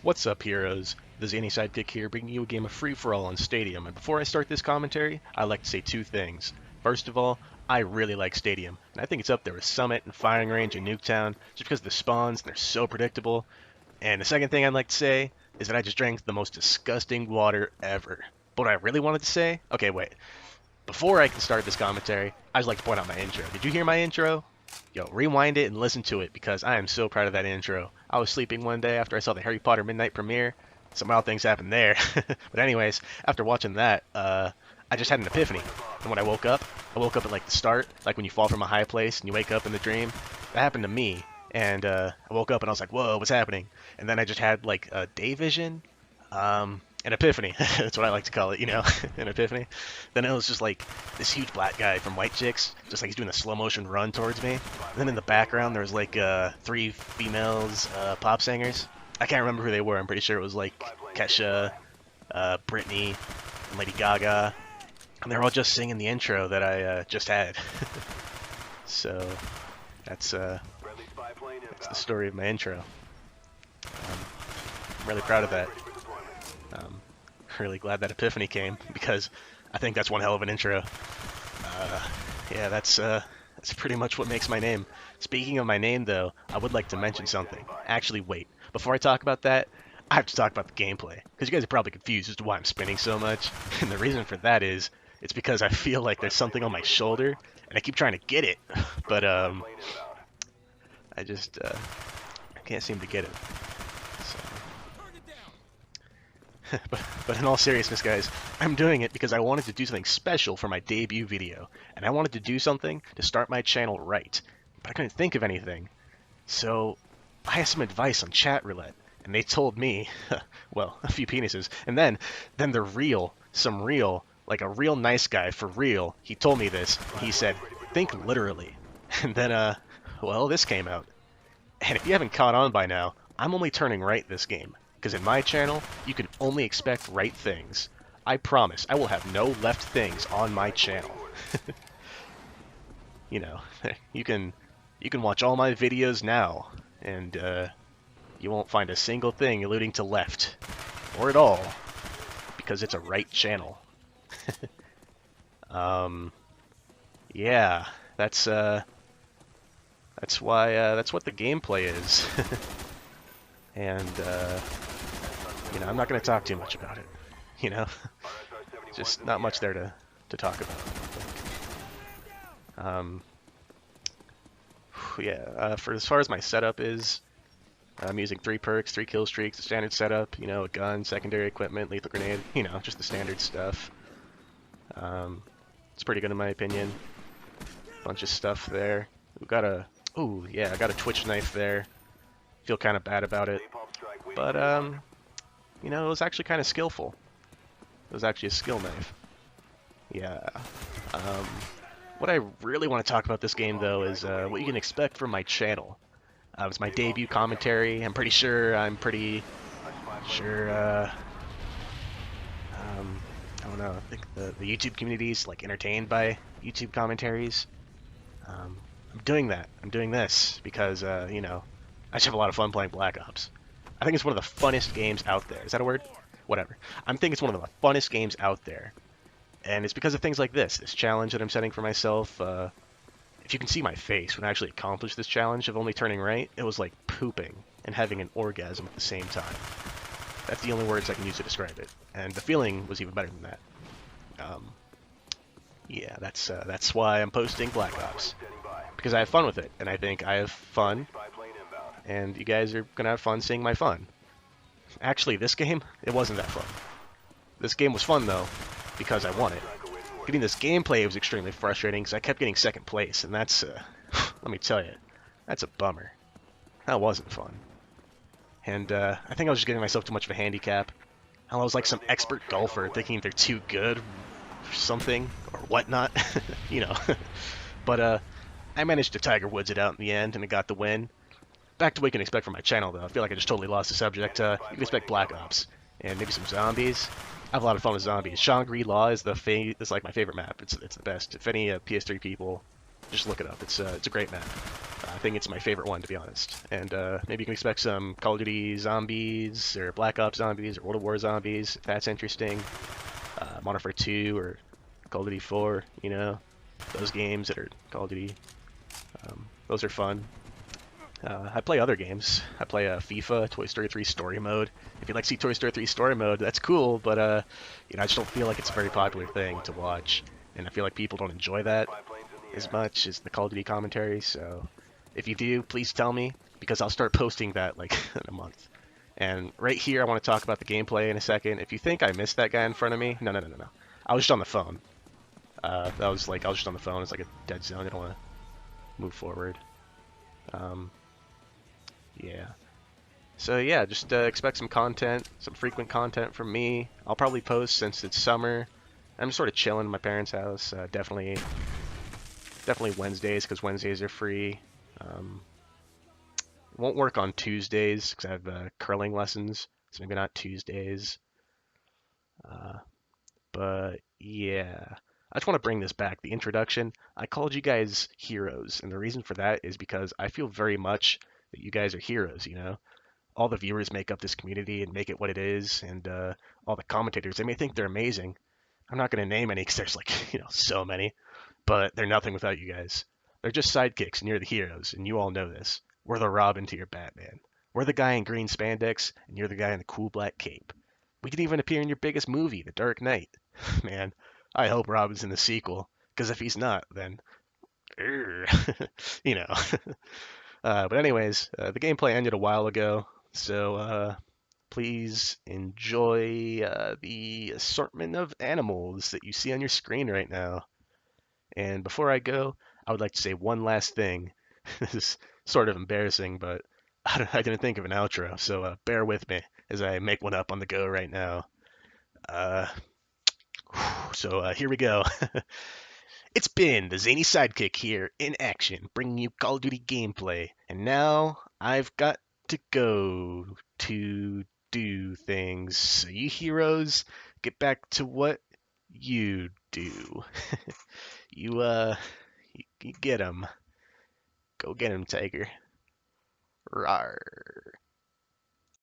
What's up, heroes? This is Annie Sidekick here, bringing you a game of free-for-all on Stadium. And before I start this commentary, I'd like to say two things. First of all, I really like Stadium, and I think it's up there with Summit and Firing Range and Nuketown, just because of the spawns, and they're so predictable. And the second thing I'd like to say is that I just drank the most disgusting water ever. But what I really wanted to say? Okay, wait. Before I can start this commentary, I'd just like to point out my intro. Did you hear my intro? Yo, rewind it and listen to it because I am so proud of that intro. I was sleeping one day after I saw the Harry Potter Midnight premiere. Some wild things happened there. But anyways, after watching that, I just had an epiphany. And when I woke up at like the start, like when you fall from a high place and you wake up in the dream. That happened to me. And I woke up and I was like, whoa, what's happening? And then I just had like a day vision. An epiphany. That's what I like to call it, you know, an epiphany. Then it was just like this huge black guy from White Chicks, just like he's doing a slow motion run towards me. And then in the background, there was like three females, pop singers. I can't remember who they were. I'm pretty sure it was like Kesha, Britney, and Lady Gaga. And they're all just singing the intro that I just had. So that's the story of my intro. I'm really proud of that. Really glad that epiphany came because I think that's one hell of an intro. Yeah, that's pretty much what makes my name. Speaking of my name, though, I would like to mention something. Actually, wait. Before I talk about that, I have to talk about the gameplay because you guys are probably confused as to why I'm spinning so much. And the reason for that is it's because I feel like there's something on my shoulder and I keep trying to get it, but I just can't seem to get it. But in all seriousness, guys, I'm doing it because I wanted to do something special for my debut video, and I wanted to do something to start my channel right, but I couldn't think of anything. So I asked some advice on Chat Roulette, and they told me, well, a few penises, and then like a real nice guy for real, he told me this. He said, think literally. And then, well, this came out. And if you haven't caught on by now, I'm only turning right this game. Because in my channel, you can only expect right things. I promise, I will have no left things on my channel. You know, you can watch all my videos now, and you won't find a single thing alluding to left, or at all, because it's a right channel. Yeah, that's what the gameplay is. And you know, I'm not going to talk too much about it, you know, just not much there to talk about. Yeah, for as far as my setup is, I'm using 3 perks, 3 kill streaks, the standard setup, you know, a gun, secondary equipment, lethal grenade, you know, just the standard stuff. It's pretty good in my opinion. Bunch of stuff there. We got a, ooh, yeah, I got a Twitch knife there. Feel kind of bad about it, but you know, it was actually kind of skillful. It was actually a skill knife. Yeah. What I really want to talk about this game, though, is what you can expect from my channel. It's my debut commentary. I'm pretty sure I don't know, I think the YouTube community is like entertained by YouTube commentaries. I'm doing that. I'm doing this because, you know, I just have a lot of fun playing Black Ops. I think it's one of the funnest games out there. Is that a word? Whatever. I think it's one of the funnest games out there. And it's because of things like this challenge that I'm setting for myself. If you can see my face when I actually accomplished this challenge of only turning right, it was like pooping and having an orgasm at the same time. That's the only words I can use to describe it. And the feeling was even better than that. Yeah, that's why I'm posting Black Ops. Because I have fun with it, and I think I have fun. And you guys are going to have fun seeing my fun. Actually, this game, it wasn't that fun. This game was fun, though, because I won it. Getting this gameplay was extremely frustrating, because I kept getting second place, and that's, let me tell you, that's a bummer. That wasn't fun. And, I think I was just giving myself too much of a handicap. I was like some expert golfer, thinking they're too good, or something, or whatnot, you know. But, I managed to Tiger Woods it out in the end, and I got the win. Back to what you can expect from my channel, though. I feel like I just totally lost the subject. You can expect Black Ops and maybe some zombies. I have a lot of fun with zombies. Shangri-La is is like my favorite map. It's the best. If any PS3 people, just look it up. It's a great map. I think it's my favorite one, to be honest. And maybe you can expect some Call of Duty Zombies or Black Ops Zombies or World of War Zombies, if that's interesting. Modern Warfare 2 or Call of Duty 4, you know, those games that are Call of Duty. Those are fun. I play other games. I play FIFA, Toy Story 3 Story Mode. If you like to see Toy Story 3 Story Mode, that's cool, but you know, I just don't feel like it's a very popular thing to watch, and I feel like people don't enjoy that as much as the Call of Duty commentary. So, if you do, please tell me because I'll start posting that like in a month. And right here, I want to talk about the gameplay in a second. If you think I missed that guy in front of me, no. I was just on the phone. I was just on the phone. It's like a dead zone. I don't want to move forward. Um, yeah. So yeah, just expect some content, some frequent content from me. I'll probably post since it's summer. I'm just sort of chilling in my parents' house. Definitely Wednesdays because Wednesdays are free. Won't work on Tuesdays because I have curling lessons, so maybe not Tuesdays. Uh, but yeah, I just want to bring this back. The introduction. I called you guys heroes, and the reason for that is because I feel very much that you guys are heroes. You know, all the viewers make up this community and make it what it is, and all the commentators, they may think they're amazing. I'm not going to name any because there's like, you know, so many, but they're nothing without you guys. They're just sidekicks, and you're the heroes, and you all know this. We're the Robin to your Batman. We're the guy in green spandex, and you're the guy in the cool black cape. We could even appear in your biggest movie, The Dark Knight. Man, I hope Robin's in the sequel, because if he's not, then, you know. But anyways, the gameplay ended a while ago, so please enjoy the assortment of animals that you see on your screen right now. And before I go, I would like to say one last thing. This is sort of embarrassing, but I didn't think of an outro, so bear with me as I make one up on the go right now. Uh, so here we go. It's been the Zany Sidekick here in action, bringing you Call of Duty gameplay, and now I've got to go to do things. So you heroes, get back to what you do. You get 'em. Go get 'em, Tiger. Rawr.